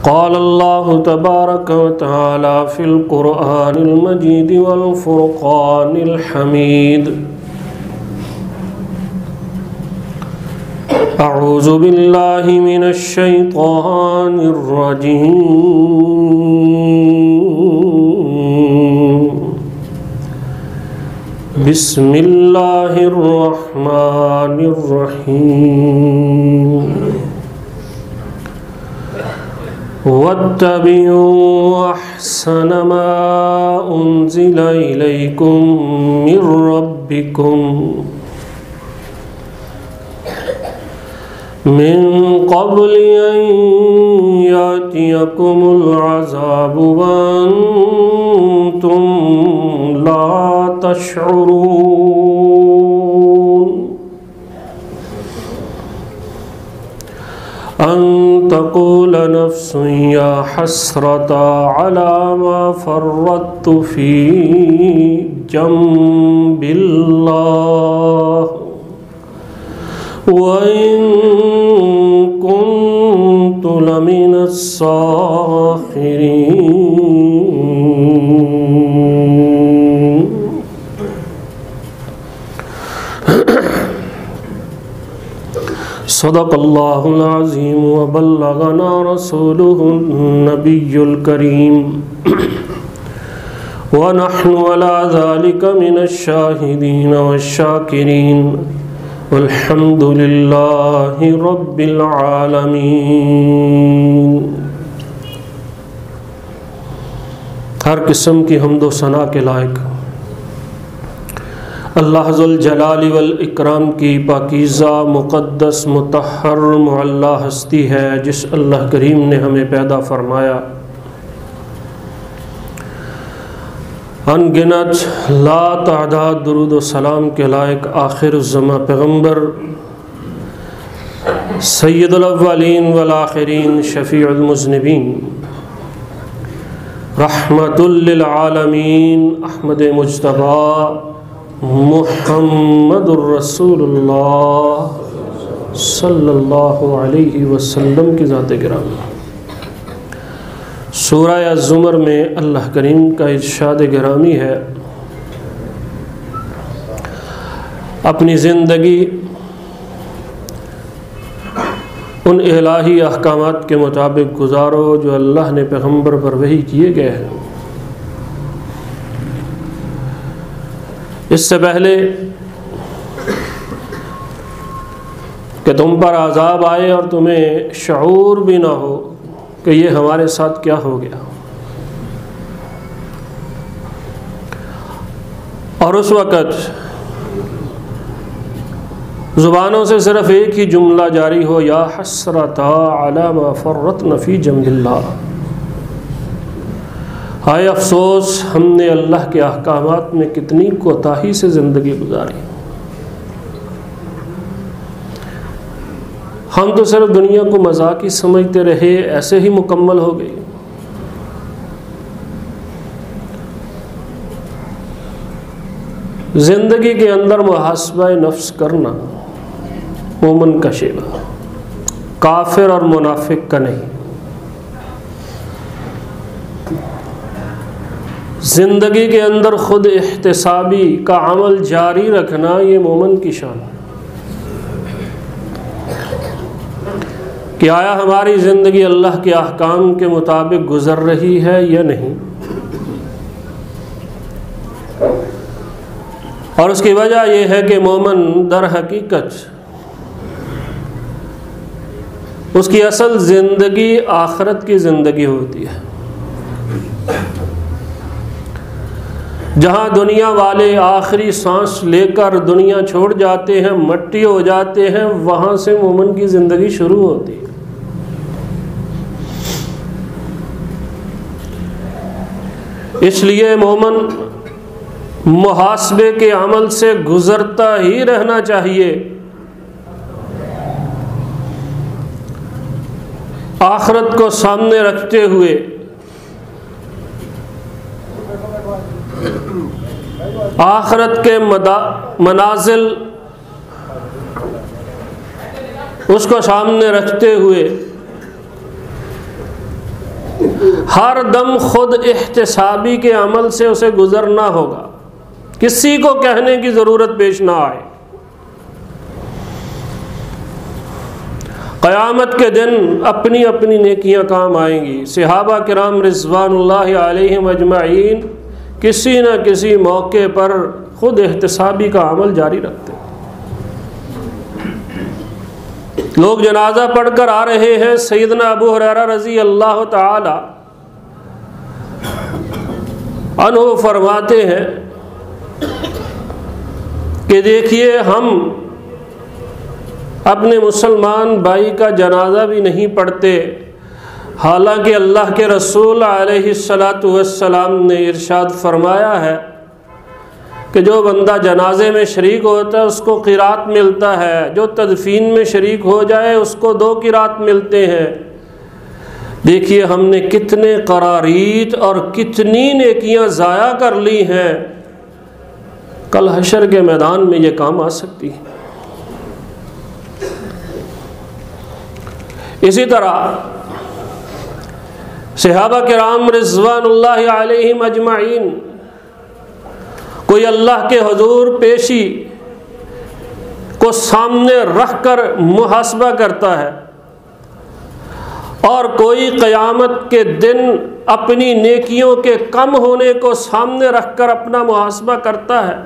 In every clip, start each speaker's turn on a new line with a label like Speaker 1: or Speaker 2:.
Speaker 1: क़ाल अल्लाहु तबारक व तआला फ़िल क़ुरआनिल मजीद वल फ़ुरक़ानिल हमीद। अऊज़ु बिल्लाहि मिनश शैतानिर रजीम। बिस्मिल्लाहिर रहमानिर रहीम। वत्तबिऊ अहसन मा उन्ज़िला इलैकुम मिर रब्बिकुम मिन क़ब्लि अन यातियकुमुल अज़ाबु व अंतुम ला तशऊरून अन तक़ूल नफ्सुन या हसरता अला मा फ़र्रत्तु फ़ी जंबिल्लाह व इन कुन्तु लमिनस साखिरीन। सदक़ल्लाहुल अज़ीम व बल्लगना रसूलुहुन नबियुल करीम व नहनु अला ज़ालिका मिनश शाहिदीन वश्शाकिरीन वल्हम्दुलिल्लाहि रब्बिल आलमीन। हर किस्म की हम्दो सना के लायक अल्लाह ज़ुल जलाली वल इकराम की पाकीज़ा मुक़द्दस मुतहहर मुअल्ला हस्ती है, जिस अल्लाह करीम ने हमें पैदा फरमाया। अनगिनत ला तादाद दुरूद व सलाम के लायक आखिरुज़्ज़मा पैगम्बर सय्यदुल अव्वलीन वल आखिरीन शफ़ीउल मुज़निबीन रहमतुल लिल आलमीन अहमद मुज्तबा मुहम्मदुर रसूलुल्लाह सल्लल्लाहु अलैहि वसल्लम की ज़ात गिरामी। सूरह ज़ुमर में अल्लाह करीम का इरशाद गिरामी है, अपनी ज़िंदगी उन इलाही अहकामात के मुताबिक गुजारो जो अल्लाह ने पैगम्बर पर वही किए गए हैं। इससे पहले कि तुम पर अज़ाब आए और तुम्हें शऊर भी ना हो कि ये हमारे साथ क्या हो गया, और उस वक़्त ज़ुबानों से सिर्फ़ एक ही जुमला जारी हो, या हसरता अला मा फ़र्रत्ना फ़ी जंबिल्लाह, हाय अफसोस हमने अल्लाह के अहकामात में कितनी कोताही से ज़िंदगी गुजारी। हम तो सिर्फ दुनिया को मजाक ही समझते रहे, ऐसे ही मुकम्मल हो गई। ज़िंदगी के अंदर मुहासबा नफ्स करना मोमिन का शेवा, काफिर और मुनाफिक का नहीं। ज़िंदगी के अंदर खुद इहतिसाबी का अमल जारी रखना ये मोमिन की शान है कि आया हमारी ज़िंदगी अल्लाह के अहकाम के मुताबिक गुज़र रही है या नहीं। और उसकी वजह यह है कि मोमिन दर हकीकत उसकी असल ज़िंदगी आखिरत की ज़िंदगी होती है, जहाँ दुनिया वाले आखिरी सांस लेकर दुनिया छोड़ जाते हैं, मट्टी हो जाते हैं, वहाँ से मोमिन की ज़िंदगी शुरू होती है। इसलिए मोमिन मुहासबे के अमल से गुज़रता ही रहना चाहिए। आखिरत को सामने रखते हुए आखिरत के मनाजिल उसको सामने रखते हुए हर दम खुद इहतिसाबी के अमल से उसे गुजरना होगा, किसी को कहने की ज़रूरत पेश ना आए। क़यामत के दिन अपनी अपनी नेकियां काम आएंगी। सहाबा किराम रिज़वानुल्लाहि अलैहिम अजमाइन किसी न किसी मौके पर खुद एहतिसाबी का अमल जारी रखते। लोग जनाजा पढ़कर आ रहे हैं, सैयदना अबू हुरैरा रज़ी अल्लाह ताला अन्हु फरमाते हैं कि देखिए, हम अपने मुसलमान भाई का जनाजा भी नहीं पढ़ते, हालांकि अल्लाह के रसूल अलैहिस्सलातु वस्सलाम ने इरशाद फरमाया है कि जो बंदा जनाजे में शरीक होता है उसको क़िरात मिलता है, जो तदफीन में शरीक हो जाए उसको 2 क़िरात मिलते हैं। देखिए, हमने कितने क़रारीत और कितनी नेकियां ज़ाया कर ली हैं, कल हशर के मैदान में ये काम आ सकती है। इसी तरह सहाबा किराम रिज़वानुल्लाहि अलैहिम अजमाइन कोई अल्लाह के हुजूर पेशी को सामने रख कर मुहासबा करता है और कोई क़यामत के दिन अपनी नेकियों के कम होने को सामने रख कर अपना मुहासबा करता है।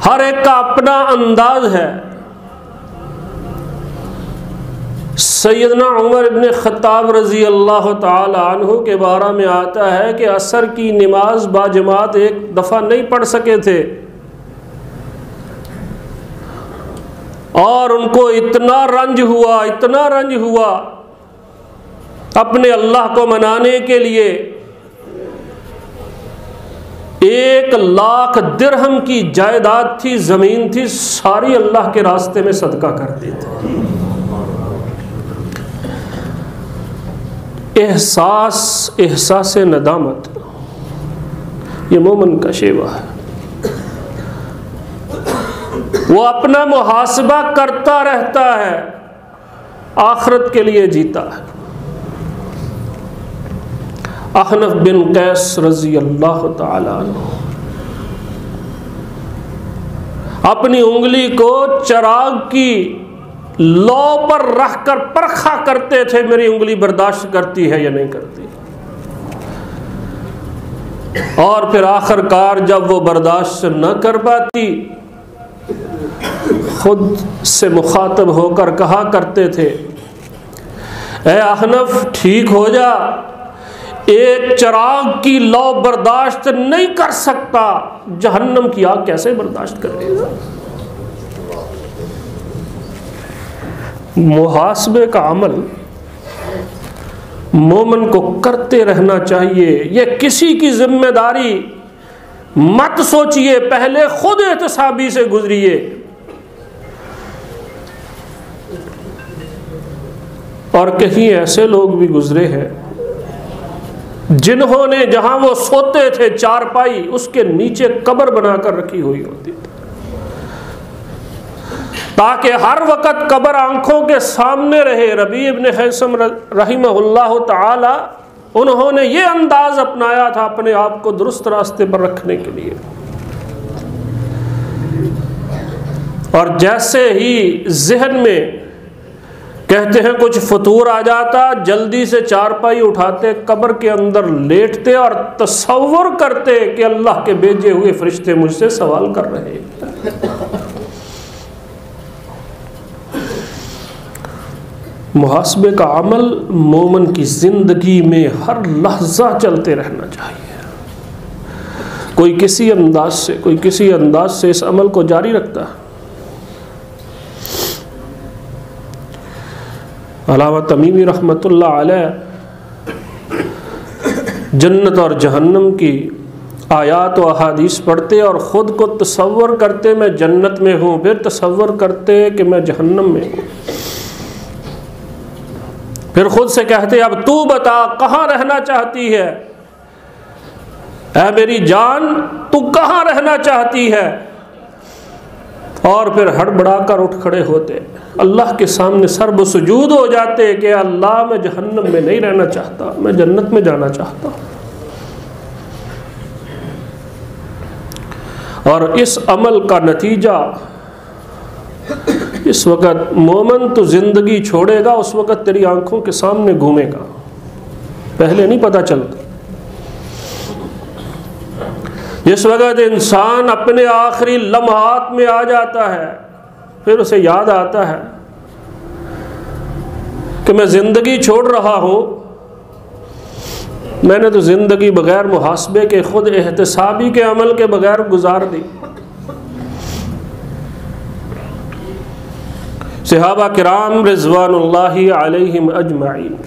Speaker 1: हर एक का अपना अंदाज है। सैयदना उमर इब्न ख़त्ताब रज़ी अल्लाह ताला अन्हु के बारे में आता है कि असर की नमाज बाजमात एक दफ़ा नहीं पढ़ सके थे और उनको इतना रंज हुआ अपने अल्लाह को मनाने के लिए 1 लाख दिरहम की जायदाद थी, ज़मीन थी, सारी अल्लाह के रास्ते में सदका कर देते। एहसास नदामत ये मोमिन का शेवा है। वो अपना मुहासबा करता रहता है, आखिरत के लिए जीता है। अहनफ बिन कैस रज़ी अल्लाह ताला अन्हु अपनी उंगली को चिराग की लौ पर रखकर परखा करते थे, मेरी उंगली बर्दाश्त करती है या नहीं करती। और फिर आखिरकार जब वो बर्दाश्त न कर पाती, खुद से मुखातब होकर कहा करते थे, ए अहनफ ठीक हो जा, एक चिराग की लौ बर्दाश्त नहीं कर सकता, जहन्नम की आग कैसे बर्दाश्त करेगा। मुहासबे का अमल मोमिन को करते रहना चाहिए। यह किसी की जिम्मेदारी मत सोचिए, पहले खुद एहतिसाबी से गुजरिए। और कहीं ऐसे लोग भी गुजरे हैं जिन्होंने जहां वो सोते थे चारपाई, उसके नीचे कब्र बनाकर रखी हुई होती थी ताकि हर वक्त कब्र आंखों के सामने रहे। रबी इब्न हैसम रहिमहुल्लाह ताला, उन्होंने ये अंदाज अपनाया था अपने आप को दुरुस्त रास्ते पर रखने के लिए। और जैसे ही जहन में कहते हैं कुछ फतूर आ जाता, जल्दी से चारपाई उठाते, कब्र के अंदर लेटते और तसव्वुर करते कि अल्लाह के भेजे हुए फरिश्ते मुझसे सवाल कर रहे हैं। मुहासबे का अमल मोमिन की जिंदगी में हर लहजा चलते रहना चाहिए। कोई किसी अंदाज से इस अमल को जारी रखता है। अलामा तमीमी रहमतुल्लाह अलैह जन्नत और जहन्नम की आयात व अहादीस पढ़ते और ख़ुद को तसव्वुर करते मैं जन्नत में हूँ, फिर तसव्वुर करते कि मैं जहन्नम में हूँ। फिर खुद से कहते अब तू बता कहाँ रहना चाहती है, ऐ मेरी जान तू कहाँ रहना चाहती है। और फिर हड़बड़ाकर उठ खड़े होते, अल्लाह के सामने सर्वसुजूद हो जाते कि अल्लाह मैं जहन्नम में नहीं रहना चाहता, मैं जन्नत में जाना चाहता हूँ। और इस अमल का नतीजा, इस वक़्त मोमन तो ज़िंदगी छोड़ेगा, उस वक़्त तेरी आंखों के सामने घूमेगा, पहले नहीं पता चलता। जिस वक़्त इंसान अपने आखिरी लम्हात में आ जाता है, फिर उसे याद आता है कि मैं ज़िंदगी छोड़ रहा हूँ, मैंने तो ज़िंदगी बग़ैर मुहासबे के, खुद एहतिसाबी के अमल के बग़ैर गुजार दी। सहाबा किराम रिज़वानुल्लाहि अलैहिम अजमाइन,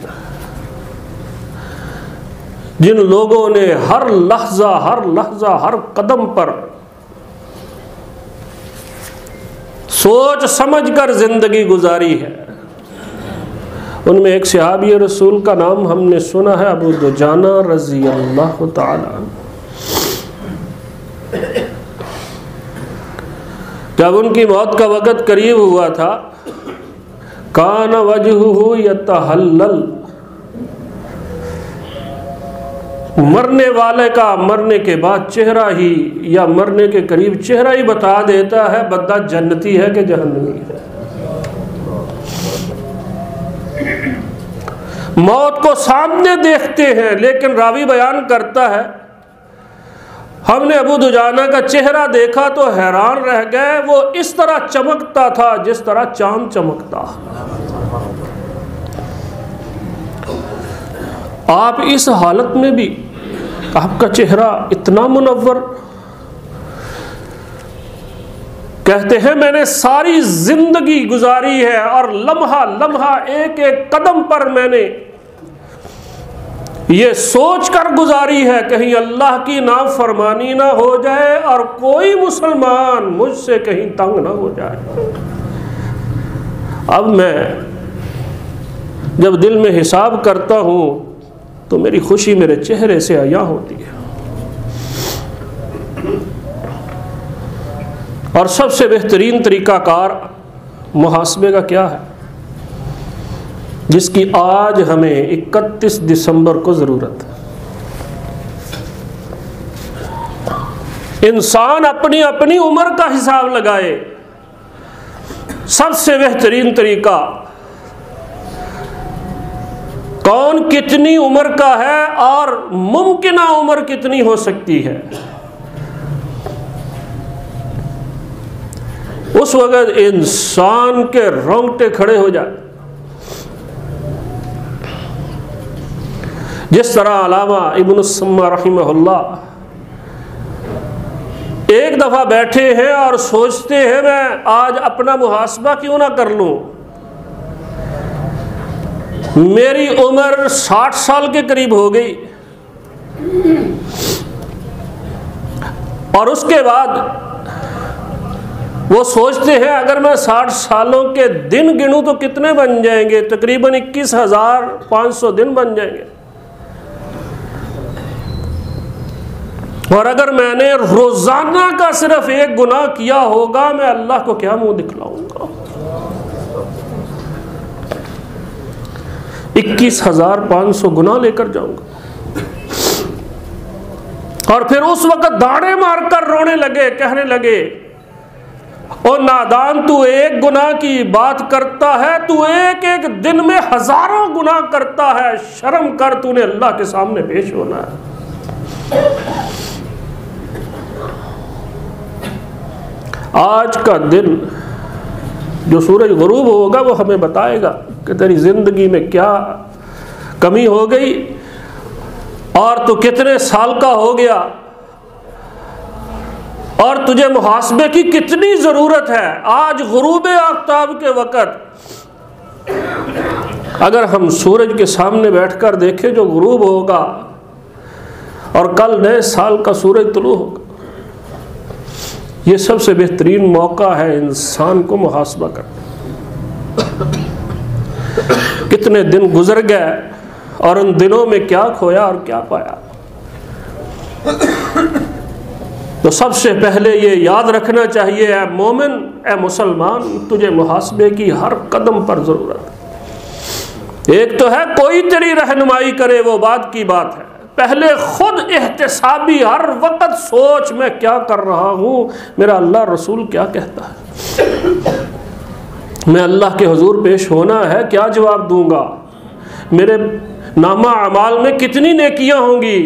Speaker 1: जिन लोगों ने हर लहजा हर कदम पर सोच समझ कर ज़िंदगी गुजारी है, उनमें एक सहाबी रसूल का नाम हमने सुना है, अबू दुजाना रज़ी अल्लाह ताला। जब उनकी मौत का वक़्त करीब हुआ था, कान वजहुहु यतहल्लल, मरने वाले का मरने के बाद चेहरा ही, या मरने के करीब चेहरा ही बता देता है बंदा जन्नती है कि जहन्नमी है। मौत को सामने देखते हैं, लेकिन रावी बयान करता है हमने अबू दुजाना का चेहरा देखा तो हैरान रह गए, वो इस तरह चमकता था जिस तरह चांद चमकता। आप इस हालत में भी आपका चेहरा इतना मुनव्वर, कहते हैं मैंने सारी जिंदगी गुजारी है और लम्हा लम्हा एक एक कदम पर मैंने ये सोच कर गुजारी है कहीं अल्लाह की नाफरमानी ना हो जाए और कोई मुसलमान मुझसे कहीं तंग ना हो जाए। अब मैं जब दिल में हिसाब करता हूँ तो मेरी खुशी मेरे चेहरे से अया होती है। और सबसे बेहतरीन तरीक़ाकार मुहासबे का क्या है, जिसकी आज हमें 31 दिसंबर को ज़रूरत है। इंसान अपनी अपनी उम्र का हिसाब लगाए। सबसे बेहतरीन तरीका, कौन कितनी उम्र का है और मुमकिना उम्र कितनी हो सकती है, उस वक़्त इंसान के रोंगटे खड़े हो जाए। जिस तरह अल्लामा इब्न सम्मा रहमहुल्लाह एक दफ़ा बैठे हैं और सोचते हैं मैं आज अपना मुहासबा क्यों ना कर लूं, मेरी उम्र 60 साल के करीब हो गई और उसके बाद वो सोचते हैं अगर मैं 60 सालों के दिन गिनूं तो कितने बन जाएंगे, तकरीबन 21,500 दिन बन जाएंगे। और अगर मैंने रोजाना का सिर्फ एक गुनाह किया होगा, मैं अल्लाह को क्या मुंह दिखलाऊंगा। 21,500 गुनाह लेकर जाऊंगा। और फिर उस वक्त दाढ़े मारकर रोने लगे, कहने लगे ओ नादान, तू एक गुनाह की बात करता है, तू एक एक दिन में हजारों गुनाह करता है, शर्म कर, तूने अल्लाह के सामने पेश होना है। आज का दिन जो सूरज गुरूब होगा वो हमें बताएगा कि तेरी जिंदगी में क्या कमी हो गई और तू कितने साल का हो गया और तुझे मुहासबे की कितनी ज़रूरत है। आज गुरूब आफ्ताब के वक़्त अगर हम सूरज के सामने बैठकर देखें जो गुरूब होगा और कल नए साल का सूरज तुलू होगा, ये सबसे बेहतरीन मौका है इंसान को मुहासबा करना। कितने दिन गुजर गए और उन दिनों में क्या खोया और क्या पाया। तो सबसे पहले ये याद रखना चाहिए, ऐ मोमिन, ऐ मुसलमान, तुझे मुहासबे की हर कदम पर ज़रूरत है। एक तो है कोई तेरी रहनुमाई करे, वो बात की बात है, पहले खुद एहतिसाबी हर वक्त सोच मैं क्या कर रहा हूँ, मेरा अल्लाह रसूल क्या कहता है, मैं अल्लाह के हुजूर पेश होना है, क्या जवाब दूंगा, मेरे नामा अमाल में कितनी नेकियां होंगी,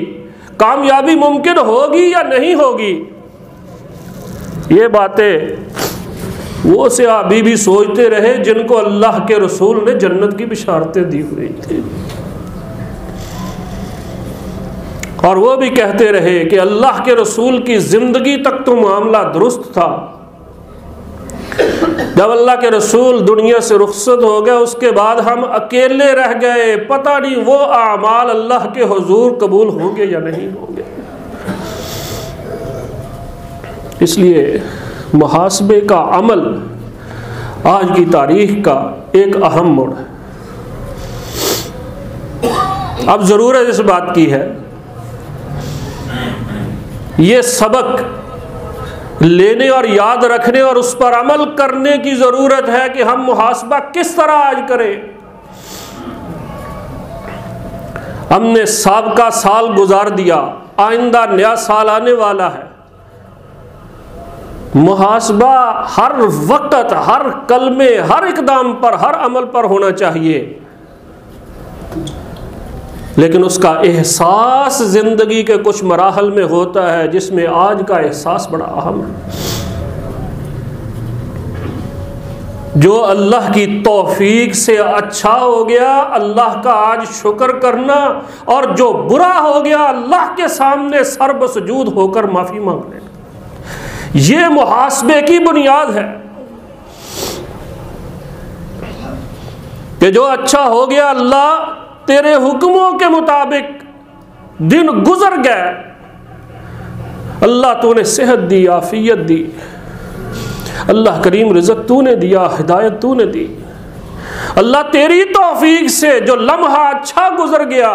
Speaker 1: कामयाबी मुमकिन होगी या नहीं होगी। ये बातें वो सहाबी भी सोचते रहे जिनको अल्लाह के रसूल ने जन्नत की बिशारतें दी हुई थी, और वो भी कहते रहे कि अल्लाह के रसूल की जिंदगी तक तो मामला दुरुस्त था, जब अल्लाह के रसूल दुनिया से रुखसत हो गए उसके बाद हम अकेले रह गए, पता नहीं वो आमाल अल्लाह के हुजूर कबूल होंगे या नहीं होंगे। इसलिए मुहासबे का अमल आज की तारीख का एक अहम मोड़ है। अब ज़रूरत इस बात की है, ये सबक लेने और याद रखने और उस पर अमल करने की ज़रूरत है कि हम मुहासबा किस तरह आज करें। हमने साबका साल गुजार दिया, आइंदा नया साल आने वाला है। मुहासबा हर वक्त, हर कलमे, हर इकदाम पर, हर अमल पर होना चाहिए, लेकिन उसका एहसास ज़िंदगी के कुछ मराहल में होता है जिसमें आज का एहसास बड़ा अहम है। जो अल्लाह की तौफीक से अच्छा हो गया, अल्लाह का आज शुक्र करना, और जो बुरा हो गया अल्लाह के सामने सर बसजूद होकर माफ़ी मांग लेना। ये मुहासबे की बुनियाद है कि जो अच्छा हो गया, अल्लाह तेरे हुक्मों के मुताबिक दिन गुजर गए, अल्लाह तूने सेहत दी, आफियत दी, अल्लाह करीम रिज़्क़ तूने दिया, हिदायत तूने दी, अल्लाह तेरी तौफीक से जो लम्हा अच्छा गुजर गया,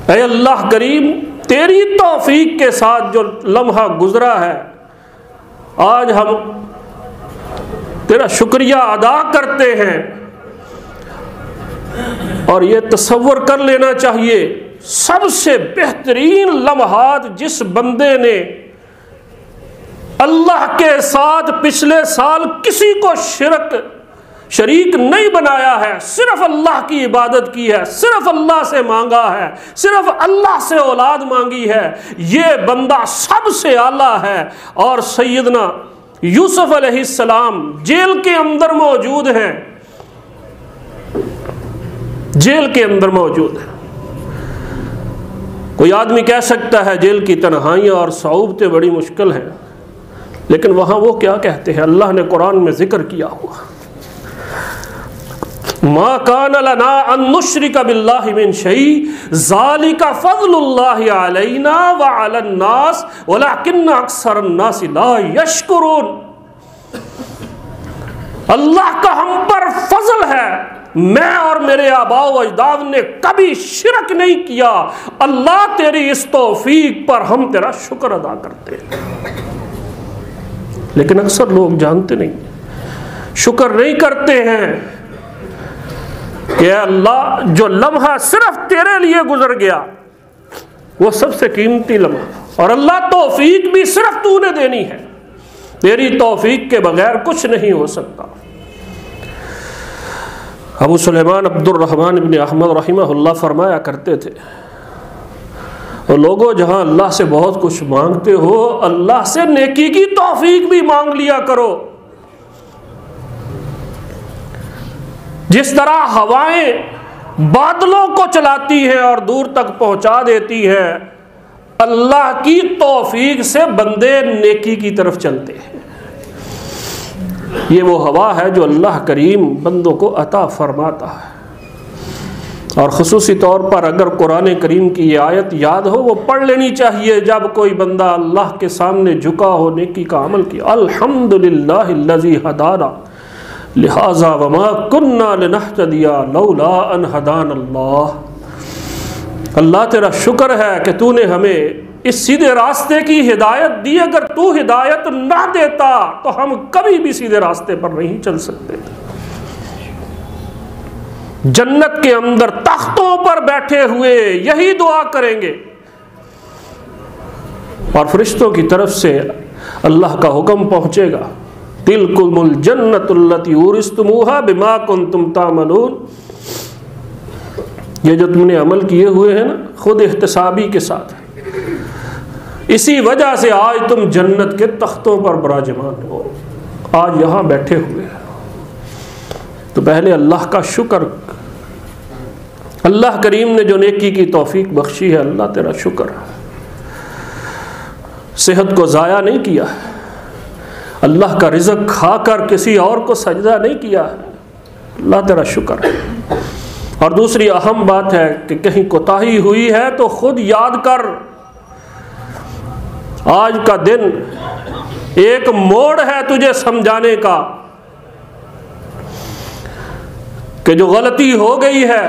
Speaker 1: ऐ अल्लाह करीम तेरी तौफीक के साथ जो लम्हा गुजरा है, आज हम तेरा शुक्रिया अदा करते हैं। और ये तसव्वुर कर लेना चाहिए, सबसे बेहतरीन लम्हात जिस बंदे ने अल्लाह के साथ पिछले साल किसी को शरीक नहीं बनाया है, सिर्फ अल्लाह की इबादत की है, सिर्फ अल्लाह से मांगा है, सिर्फ अल्लाह से औलाद मांगी है, ये बंदा सबसे आला है। और सैयदना यूसुफ अलैहिस्सलाम जेल के अंदर मौजूद हैं, जेल के अंदर मौजूद है। कोई आदमी कह सकता है जेल की तन्हाइयाँ और सऊबतें बड़ी मुश्किल हैं, लेकिन वहाँ वो क्या कहते हैं, अल्लाह ने कुरान में जिक्र किया हुआ, मा कान लना अन नुश्रिका बिल्लाहि मिन शै ज़ालिका फ़ज़्लुल्लाहि अलैना व अलन नास वलाकिन्ना अक्सरन नास ला यशकुरून। अल्लाह का हम पर फजल है, मैं और मेरे आबाओ अजदाद ने कभी शिरक नहीं किया, अल्लाह तेरी इस तौफीक पर हम तेरा शुक्र अदा करते हैं। लेकिन अक्सर लोग जानते नहीं, शुक्र नहीं करते हैं कि अल्लाह जो लम्हा सिर्फ तेरे लिए गुजर गया वो सबसे कीमती लम्हा, और अल्लाह तौफीक भी सिर्फ तूने देनी है, तेरी तौफीक के बगैर कुछ नहीं हो सकता। अबू सुलेमान अब्दुर्रहमान इब्न अहमद रहिमहुल्लाह फरमाया करते थे, और लोगों जहाँ अल्लाह से बहुत कुछ मांगते हो, अल्लाह से नेकी की तौफीक भी मांग लिया करो। जिस तरह हवाएं बादलों को चलाती हैं और दूर तक पहुंचा देती हैं, अल्लाह की तौफीक से बंदे नेकी की तरफ चलते हैं। ये वो हवा है जो अल्लाह करीम बंदों को अता फरमाता है। और ख़ुसूसी तौर पर अगर कुरान करीम की ये आयत याद हो, वो पढ़ लेनी चाहिए जब कोई बंदा अल्लाह के सामने झुका हो, नेकी का अमल किया। अल्हम्दुलिल्लाहिल्लज़ी हदाना लिहाजा वमा कुन्ना लिनहतदिया लौला अन हदान अल्लाह। अल्लाह तेरा शुक्र है कि तूने हमें इस सीधे रास्ते की हिदायत दी। अगर तू हिदायत ना देता तो हम कभी भी सीधे रास्ते पर नहीं चल सकते। जन्नत के अंदर तख्तों पर बैठे हुए यही दुआ करेंगे और फरिश्तों की तरफ से अल्लाह का हुक्म पहुंचेगा, तिलकुमुल जन्नतुल्लती उरिस्तुमूहा बिमा कुंतुम तामलून। ये जो तुमने अमल किए हुए हैं ना, खुद इहतिसाबी के साथ, इसी वजह से आज तुम जन्नत के तख्तों पर विराजमान हो, आज यहां बैठे हुए हो। तो पहले अल्लाह का शुक्र, अल्लाह करीम ने जो नेकी की तौफीक बख्शी है, अल्लाह तेरा शुक्र। सेहत को ज़ाया नहीं किया, अल्लाह का रिज़्क़ खाकर किसी और को सजदा नहीं किया, अल्लाह तेरा शुक्र है। और दूसरी अहम बात है कि कहीं कोताही हुई है तो खुद याद कर, आज का दिन एक मोड़ है तुझे समझाने का कि जो गलती हो गई है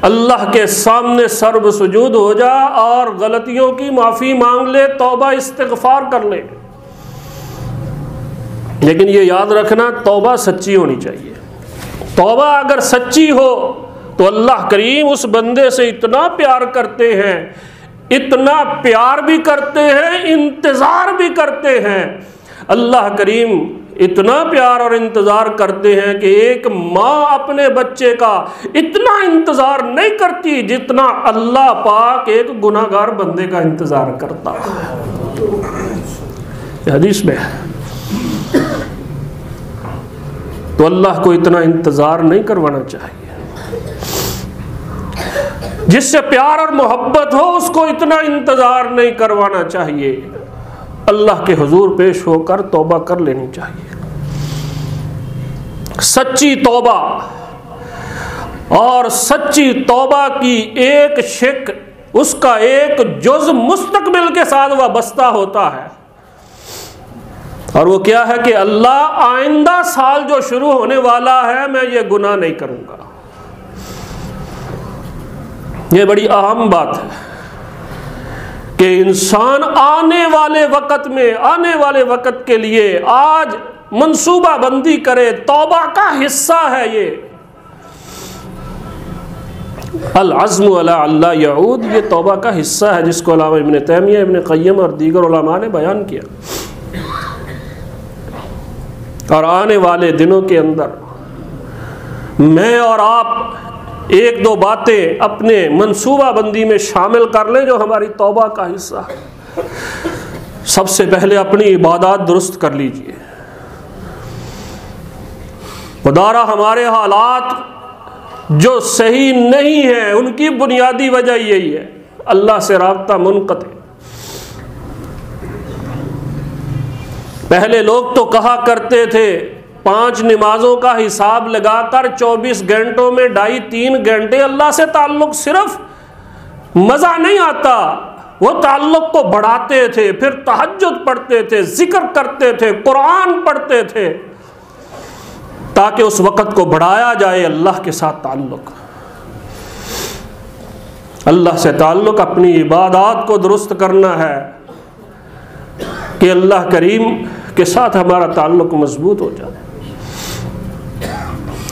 Speaker 1: अल्लाह के सामने सर्व सुजूद हो जा और गलतियों की माफ़ी मांग ले, तौबा इस्तिग़फ़ार कर ले। लेकिन ये याद रखना, तौबा सच्ची होनी चाहिए। तौबा अगर सच्ची हो तो अल्लाह करीम उस बंदे से इतना प्यार करते हैं, इतना प्यार भी करते हैं, इंतज़ार भी करते हैं। अल्लाह करीम इतना प्यार और इंतज़ार करते हैं कि एक माँ अपने बच्चे का इतना इंतज़ार नहीं करती जितना अल्लाह पाक एक गुनाहगार बंदे का इंतज़ार करता है। हदीस में है। तो अल्लाह को इतना इंतज़ार नहीं करवाना चाहिए। जिससे प्यार और मोहब्बत हो उसको इतना इंतज़ार नहीं करवाना चाहिए। अल्लाह के हुजूर पेश होकर तौबा कर लेनी चाहिए। सच्ची तौबा, और सच्ची तौबा की एक शिक, उसका एक जुज़ मुस्तक़बिल के साथ वाबस्ता होता है। और वो क्या है कि अल्लाह आइंदा साल जो शुरू होने वाला है मैं ये गुनाह नहीं करूँगा। ये बड़ी अहम बात है कि इंसान आने वाले वक़्त में, आने वाले वक़्त के लिए आज मंसूबा बंदी करे। तौबा का हिस्सा है ये। अल अज़्मु अला अल्ला यऊद, ये तौबा का हिस्सा है जिसको अल्लामा इब्न तैमिया, इब्न क़य्यिम और दीगर उलमा ने बयान किया। और आने वाले दिनों के अंदर मैं और आप एक दो बातें अपने मंसूबा बंदी में शामिल कर लें जो हमारी तौबा का हिस्सा है। सबसे पहले अपनी इबादत दुरुस्त कर लीजिए। खुदारा हमारे हालात जो सही नहीं है उनकी बुनियादी वजह यही है, अल्लाह से राब्ता मुनक़ते। पहले लोग तो कहा करते थे 5 नमाजों का हिसाब लगाकर 24 घंटों में 2.5-3 घंटे अल्लाह से ताल्लुक़। सिर्फ मज़ा नहीं आता, वो ताल्लुक़ को बढ़ाते थे, फिर तहज्जुद पढ़ते थे, जिक्र करते थे, कुरान पढ़ते थे, ताकि उस वक़्त को बढ़ाया जाए अल्लाह के साथ ताल्लुक़। अल्लाह से ताल्लुक़, अपनी इबादत को दुरुस्त करना है कि अल्लाह करीम के साथ हमारा ताल्लुक़ मजबूत हो जाए।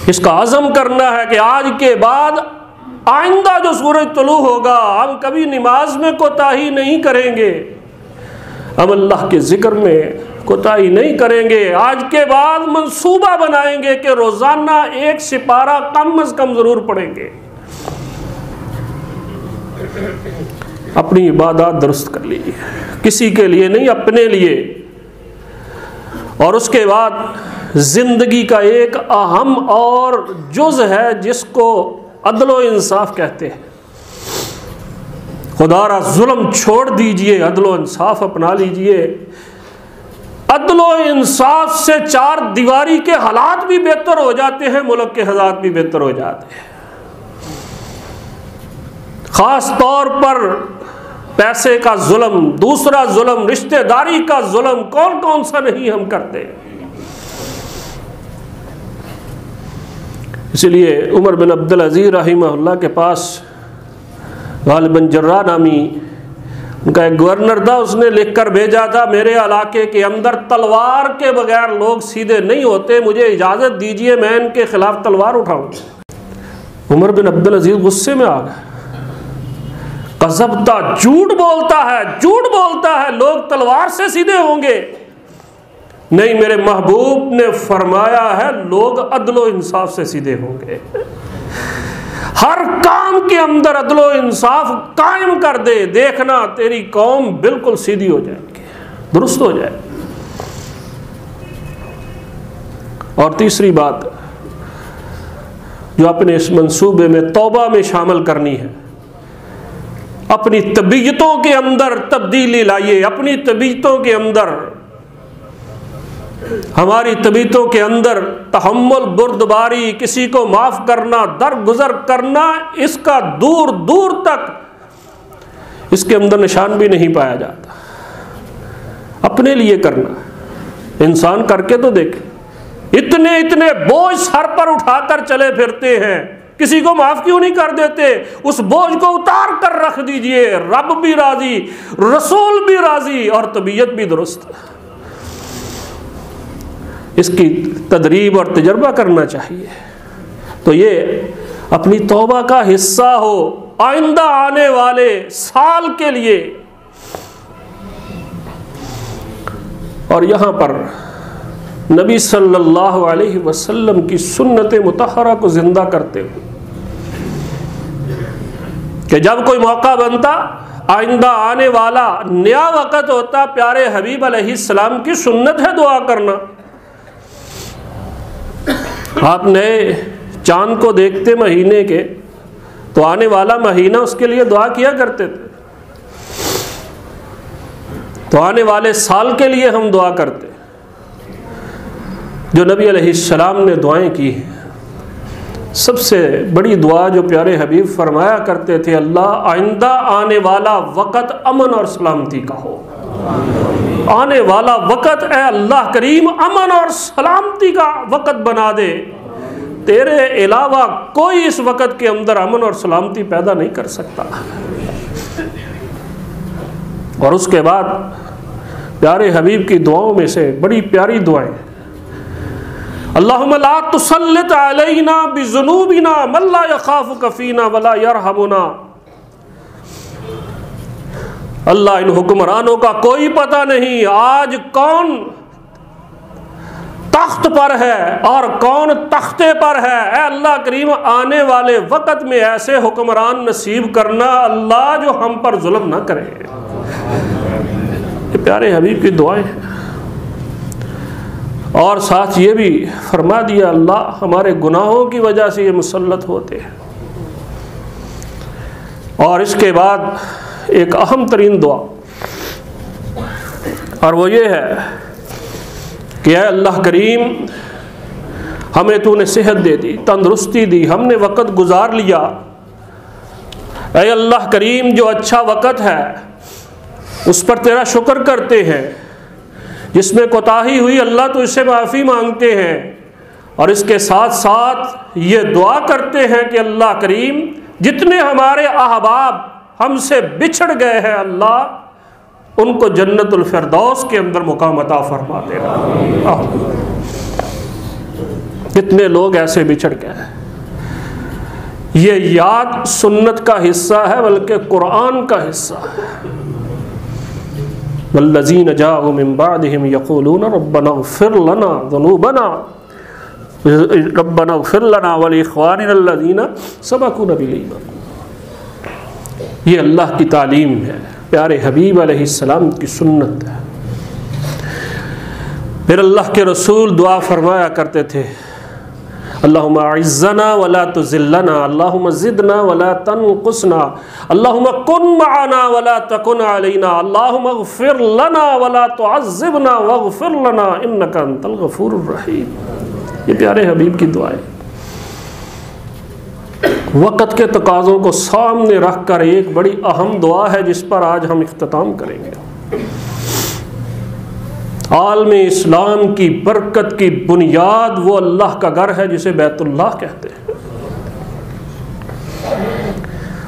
Speaker 1: इसका अज़म करना है कि आज के बाद आइंदा जो सूरज तुलू होगा हम कभी नमाज में कोताही नहीं करेंगे, हम अल्लाह के ज़िक्र में कोताही नहीं करेंगे। आज के बाद मंसूबा बनाएंगे कि रोज़ाना 1 सिपारा कम अज़ कम ज़रूर पढ़ेंगे। अपनी इबादत दुरुस्त कर लीजिए, किसी के लिए नहीं, अपने लिए। और उसके बाद ज़िंदगी का एक अहम और जुज़ है जिसको अदल व इंसाफ कहते हैं। खुदारा जुल्म छोड़ दीजिए, अदल व इंसाफ अपना लीजिए। अदल व इंसाफ से 4 दीवारी के हालात भी बेहतर हो जाते हैं, मुल्क के हालात भी बेहतर हो जाते हैं। ख़ास तौर पर पैसे का जुल्म, दूसरा जुल्म, रिश्तेदारी का जुल्म, कौन कौन सा नहीं हम करते। इसलिए उमर बिन अब्दुल अज़ीज़ रहमहुल्लाह के पास गालिबन जर्रा नामी उनका एक गवर्नर था, उसने लिख कर भेजा था, मेरे इलाके के अंदर तलवार के बगैर लोग सीधे नहीं होते, मुझे इजाज़त दीजिए मैं इनके खिलाफ तलवार उठाऊं। उमर बिन अब्दुल अजीज गुस्से में आ गए। कज़बता, झूठ बोलता है, लोग तलवार से सीधे होंगे। नहीं, मेरे महबूब ने फरमाया है लोग अदलो इंसाफ से सीधे होंगे। हर काम के अंदर अदलो इंसाफ कायम कर दे, देखना तेरी कौम बिल्कुल सीधी हो जाएगी, दुरुस्त हो जाए। और तीसरी बात जो अपने इस मंसूबे में तौबा में शामिल करनी है, अपनी तबीयतों के अंदर तब्दीली लाइए। अपनी तबीयतों के अंदर, हमारी तबीयतों के अंदर तहम्मुल, बुर्दबारी, किसी को माफ करना, दरगुजर करना, इसका दूर दूर तक इसके अंदर निशान भी नहीं पाया जाता। अपने लिए करना, इंसान करके तो देखे, इतने इतने बोझ सर पर उठाकर चले फिरते हैं, किसी को माफ क्यों नहीं कर देते? उस बोझ को उतार कर रख दीजिए, रब भी राजी, रसूल भी राजी और तबीयत भी दुरुस्त। इसकी तदरीब और तजर्बा करना चाहिए। तो ये अपनी तौबा का हिस्सा हो आइंदा आने वाले साल के लिए। और यहाँ पर नबी सल्लल्लाहु अलैहि वसल्लम की सुन्नत मुतहरा को जिंदा करते हुए कि जब कोई मौका बनता, आइंदा आने वाला नया वक़्त होता, प्यारे हबीब अलैहिस्सलाम की सुन्नत है दुआ करना। आप नए चांद को देखते महीने के, तो आने वाला महीना उसके लिए दुआ किया करते थे। तो आने वाले साल के लिए हम दुआ करते। जो नबी अलैहिस्सलाम ने दुआएं की, सबसे बड़ी दुआ जो प्यारे हबीब फरमाया करते थे, अल्लाह आइंदा आने वाला वक़्त अमन और सलामती का हो। आने वाला वक़्त है अल्लाह करीम अमन और सलामती का वक़्त बना दे। तेरे अलावा कोई इस वक़्त के अंदर अमन और सलामती पैदा नहीं कर सकता। और उसके बाद प्यारे हबीब की दुआओं में से बड़ी प्यारी दुआएं, अल्लाहुम्मा ला तुसल्लित अलैना बिज़ुनूबिना मन ला यखाफुका फीना वला यरहमुना। अल्लाह, इन हुक्मरानों का कोई पता नहीं आज कौन तख्त पर है और कौन तख्ते पर है। ऐ अल्लाह करीम, आने वाले वक़्त में ऐसे हुक्मरान नसीब करना अल्लाह जो हम पर जुल्म ना करे। ये प्यारे हबीब की दुआएं हैं। और साथ ये भी फरमा दिया, अल्लाह हमारे गुनाहों की वजह से ये मुसल्लत होते हैं। और इसके बाद एक अहम तरीन दुआ, और वो ये है कि अल्लाह करीम, हमें तूने सेहत दे दी, तंदुरुस्ती दी, हमने वक़्त गुजार लिया। ऐ अल्लाह करीम, जो अच्छा वक़्त है उस पर तेरा शुक्र करते हैं, जिसमें कोताही हुई अल्लाह तो इससे माफ़ी मांगते हैं। और इसके साथ साथ ये दुआ करते हैं कि अल्लाह करीम, जितने हमारे अहबाब हमसे बिछड़ गए हैं, अल्लाह उनको जन्नतुल फिरदौस के अंदर मुकाम अता फरमा देना। कितने लोग ऐसे बिछड़ गए हैं। ये याद सुन्नत का हिस्सा है, बल्कि कुरान का हिस्सा है। वल्लज़ीन जाऊ मिन बादिहिम यक़ूलून रब्बना इग़फ़िर लना ज़ुनूबना रब्बना इग़फ़िर लना व लिइख़वानिना अल्लज़ीना सबक़ूना बिल ईमान। ये अल्लाह की तालीम है, प्यारे हबीब अलैहिस्सलाम की सुन्नत है। फिर अल्लाह के रसूल दुआ फरमाया करते थे, अल्लाहुम्मा अइज़्ज़ना वला तुज़िल्लना, अल्लाहुम्मा ज़िदना वला तनक़ुसना, अल्लाहुम्मा कुन मअना वला तकुन अलैना, अल्लाहुम्मा इग़फ़िर लना वला तुअज़्ज़िबना वग़फ़िर लना इन्नका अंतल गफ़ूरुर रहीम। ये प्यारे हबीब की दुआ है। वक़्त के तकाज़ों को सामने रख कर एक बड़ी अहम दुआ है जिस पर आज हम इख्तिताम करेंगे। आलमे इस्लाम की बरकत की बुनियाद वो अल्लाह का घर है जिसे बैतुल्लाह कहते हैं।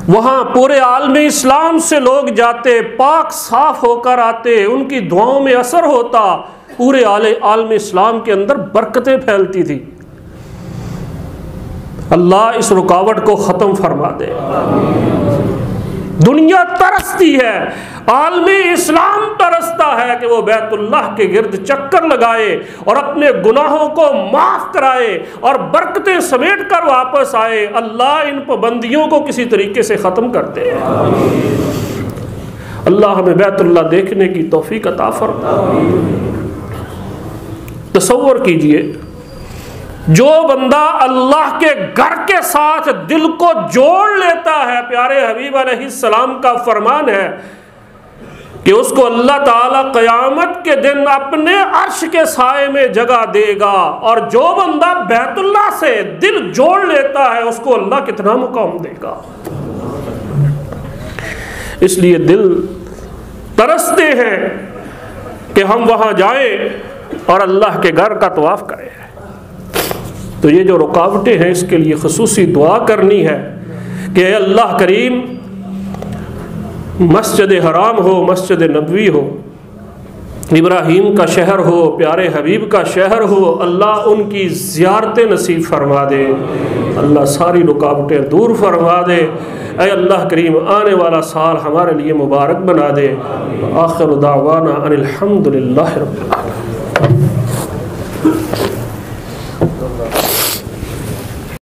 Speaker 1: वहाँ पूरे आलम इस्लाम से लोग जाते, पाक साफ होकर आते, उनकी दुआओं में असर होता, पूरे आलम इस्लाम के अंदर बरकतें फैलती थी। अल्लाह इस रुकावट को ख़त्म फरमा दे। दुनिया तरसती है, आलम इस्लाम तरसता है कि वो बैतुल्लाह के गिर्द चक्कर लगाए और अपने गुनाहों को माफ़ कराए और बरकतें समेट कर वापस आए। अल्लाह इन पाबंदियों को किसी तरीके से ख़त्म कर दे। अल्लाह हमें बैतुल्लाह देखने की तौफीक अता फरमाए। तसव्वुर कीजिए, जो बंदा अल्लाह के घर के साथ दिल को जोड़ लेता है, प्यारे हबीब अलैहिस्सलाम का फरमान है कि उसको अल्लाह ताला क़यामत के दिन अपने अर्श के साए में जगह देगा। और जो बंदा बैतुल्लाह से दिल जोड़ लेता है उसको अल्लाह कितना मुकाम देगा। इसलिए दिल तरसते हैं कि हम वहाँ जाएं और अल्लाह के घर का तवाफ़ करें। तो ये जो रुकावटें हैं इसके लिए ख़ुसूसी दुआ करनी है कि अल्लाह करीम, मस्जिद हराम हो, मस्जिद नबवी हो, इब्राहीम का शहर हो, प्यारे हबीब का शहर हो, अल्लाह उनकी ज़ियारतें नसीब फरमा दे। अल्लाह सारी रुकावटें दूर फरमा दे। ऐ अल्लाह करीम, आने वाला साल हमारे लिए मुबारक बना दे। आखिर दावाना अनिल हम्दुलिल्लाहि रब्बिल आलमीन।